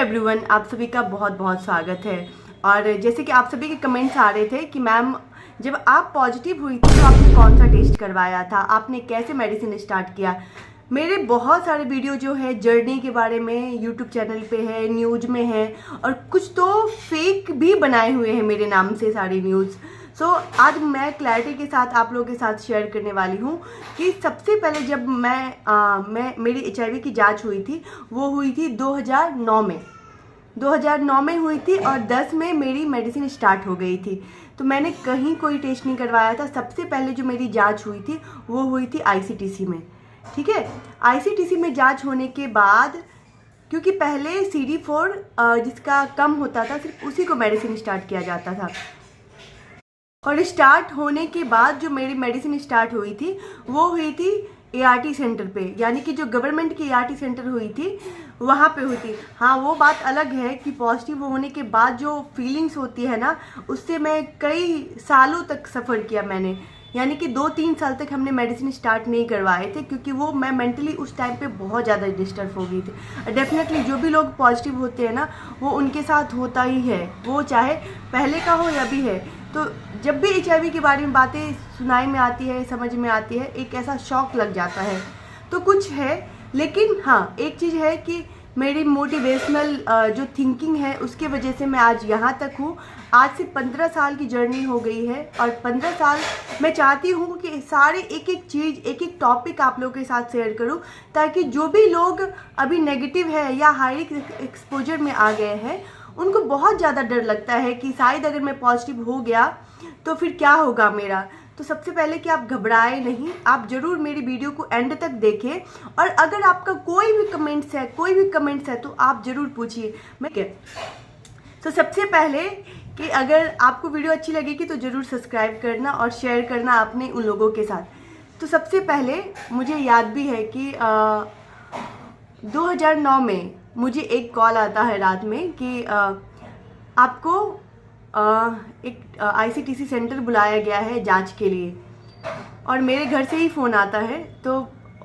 Everyone, आप सभी का बहुत बहुत स्वागत है। और जैसे कि आप सभी के कमेंट्स आ रहे थे कि मैम जब आप पॉजिटिव हुई थी तो आपने कौन सा टेस्ट करवाया था, आपने कैसे मेडिसिन स्टार्ट किया। मेरे बहुत सारे वीडियो जो है जर्नी के बारे में यूट्यूब चैनल पे है, न्यूज़ में है, और कुछ तो फेक भी बनाए हुए हैं मेरे नाम से सारी न्यूज़। आज मैं क्लैरिटी के साथ आप लोगों के साथ शेयर करने वाली हूँ कि सबसे पहले जब मैं मेरी HIV की जांच हुई थी वो हुई थी 2009 में हुई थी, और 10 में मेरी मेडिसिन स्टार्ट हो गई थी। तो मैंने कहीं कोई टेस्ट नहीं करवाया था। सबसे पहले जो मेरी जांच हुई थी वो हुई थी ICTC में। ठीक है, ICTC में जांच होने के बाद, क्योंकि पहले CD4 जिसका कम होता था सिर्फ उसी को मेडिसिन स्टार्ट किया जाता था, और स्टार्ट होने के बाद जो मेरी मेडिसिन स्टार्ट हुई थी वो हुई थी ART सेंटर पे, यानी कि जो गवर्नमेंट की ART सेंटर हुई थी वहाँ पे हुई थी। हाँ, वो बात अलग है कि पॉजिटिव होने के बाद जो फीलिंग्स होती है ना, उससे मैं कई सालों तक सफ़र किया मैंने, यानी कि 2-3 साल तक हमने मेडिसिन स्टार्ट नहीं करवाए थे, क्योंकि वो मैं मेंटली उस टाइम पे बहुत ज़्यादा डिस्टर्ब हो गई थी। डेफिनेटली जो भी लोग पॉजिटिव होते हैं ना, वो उनके साथ होता ही है, वो चाहे पहले का हो या भी है। तो जब भी HIV के बारे में बातें सुनाई में आती है, समझ में आती है, एक ऐसा शौक लग जाता है। तो कुछ है, लेकिन हाँ एक चीज़ है कि मेरी मोटिवेशनल जो थिंकिंग है उसके वजह से मैं आज यहाँ तक हूँ। आज से 15 साल की जर्नी हो गई है, और 15 साल मैं चाहती हूँ कि सारे एक एक चीज़, एक एक टॉपिक आप लोगों के साथ शेयर करूँ, ताकि जो भी लोग अभी नेगेटिव है या हाई एक्सपोजर में आ गए हैं, उनको बहुत ज़्यादा डर लगता है कि शायद अगर मैं पॉजिटिव हो गया तो फिर क्या होगा मेरा। तो सबसे पहले कि आप घबराए नहीं, आप ज़रूर मेरी वीडियो को एंड तक देखें, और अगर आपका कोई भी कमेंट्स है तो आप ज़रूर पूछिए। तो सबसे पहले कि अगर आपको वीडियो अच्छी लगेगी तो ज़रूर सब्सक्राइब करना और शेयर करना अपने उन लोगों के साथ। तो सबसे पहले मुझे याद भी है कि 2009 में मुझे एक कॉल आता है रात में कि आपको एक ICTC सेंटर बुलाया गया है जांच के लिए, और मेरे घर से ही फ़ोन आता है। तो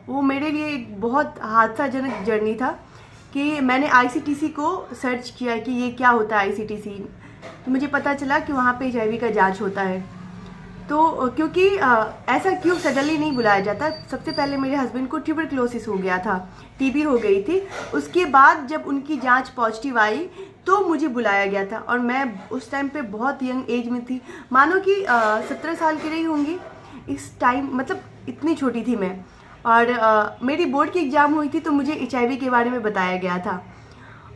वो मेरे लिए एक बहुत हादसाजनक जर्नी था कि मैंने ICTC को सर्च किया कि ये क्या होता है ICTC। तो मुझे पता चला कि वहाँ पे HIV का जांच होता है। तो क्योंकि ऐसा क्यों सडनली नहीं बुलाया जाता, सबसे पहले मेरे हस्बैंड को ट्यूबरक्लोसिस हो गया था, TB हो गई थी। उसके बाद जब उनकी जांच पॉजिटिव आई तो मुझे बुलाया गया था, और मैं उस टाइम पे बहुत यंग एज में थी, मानो कि 17 साल की रही होंगी इस टाइम, मतलब इतनी छोटी थी मैं। और मेरी बोर्ड की एग्ज़ाम हुई थी तो मुझे HIV के बारे में बताया गया था,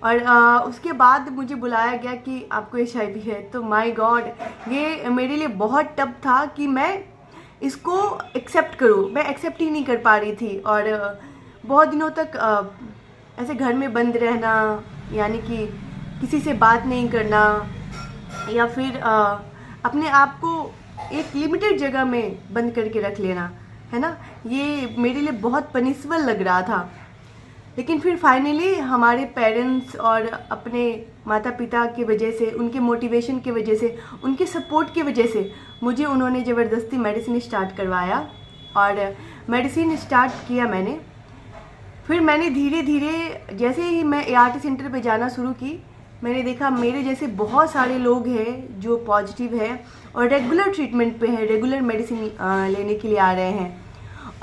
और उसके बाद मुझे बुलाया गया कि आपको HIV है। तो माय गॉड, ये मेरे लिए बहुत टफ था कि मैं इसको एक्सेप्ट करूँ। मैं एक्सेप्ट ही नहीं कर पा रही थी, और बहुत दिनों तक ऐसे घर में बंद रहना, यानी कि किसी से बात नहीं करना, या फिर अपने आप को एक लिमिटेड जगह में बंद करके रख लेना, है ना, ये मेरे लिए बहुत पनिशबल लग रहा था। लेकिन फिर फाइनली हमारे पेरेंट्स और अपने माता पिता की वजह से, उनके मोटिवेशन की वजह से, उनके सपोर्ट की वजह से मुझे उन्होंने ज़बरदस्ती मेडिसिन स्टार्ट करवाया, और मेडिसिन स्टार्ट किया मैंने। फिर मैंने धीरे धीरे, जैसे ही मैं ART सेंटर पे जाना शुरू की, मैंने देखा मेरे जैसे बहुत सारे लोग हैं जो पॉजिटिव हैं और रेगुलर ट्रीटमेंट पे हैं, रेगुलर मेडिसिन लेने के लिए आ रहे हैं,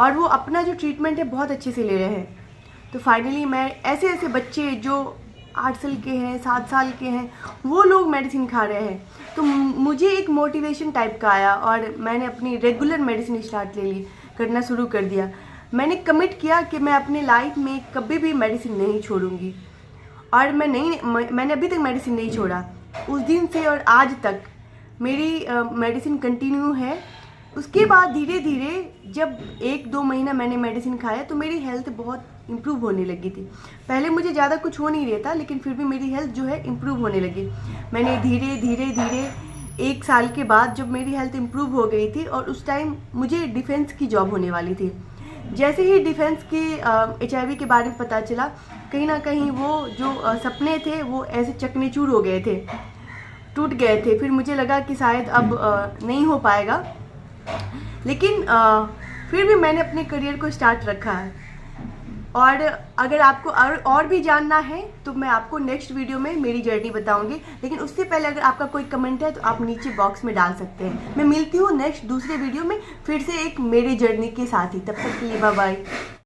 और वो अपना जो ट्रीटमेंट है बहुत अच्छे से ले रहे हैं। तो फाइनली मैं ऐसे बच्चे जो 8 साल के हैं, 7 साल के हैं, वो लोग मेडिसिन खा रहे हैं, तो मुझे एक मोटिवेशन टाइप का आया, और मैंने अपनी रेगुलर मेडिसिन स्टार्ट करना शुरू कर दिया। मैंने कमिट किया कि मैं अपनी लाइफ में कभी भी मेडिसिन नहीं छोड़ूंगी, और मैंने अभी तक मेडिसिन नहीं छोड़ा। उस दिन से और आज तक मेरी मेडिसिन कंटिन्यू है। उसके बाद धीरे धीरे जब 1-2 महीना मैंने मेडिसिन खाया तो मेरी हेल्थ बहुत इम्प्रूव होने लगी थी। पहले मुझे ज़्यादा कुछ हो नहीं रहा था, लेकिन फिर भी मेरी हेल्थ जो है इम्प्रूव होने लगी। मैंने धीरे धीरे 1 साल के बाद जब मेरी हेल्थ इम्प्रूव हो गई थी, और उस टाइम मुझे डिफेंस की जॉब होने वाली थी। जैसे ही डिफेंस की HIV के बारे में पता चला, कहीं ना कहीं वो जो सपने थे वो ऐसे चकनाचूर हो गए थे, टूट गए थे। फिर मुझे लगा कि शायद अब नहीं हो पाएगा, लेकिन फिर भी मैंने अपने करियर को स्टार्ट रखा है। और अगर आपको और भी जानना है तो मैं आपको नेक्स्ट वीडियो में मेरी जर्नी बताऊंगी, लेकिन उससे पहले अगर आपका कोई कमेंट है तो आप नीचे बॉक्स में डाल सकते हैं। मैं मिलती हूँ नेक्स्ट दूसरे वीडियो में फिर से एक मेरी जर्नी के साथ ही। तब तक के लिए बाय बाय।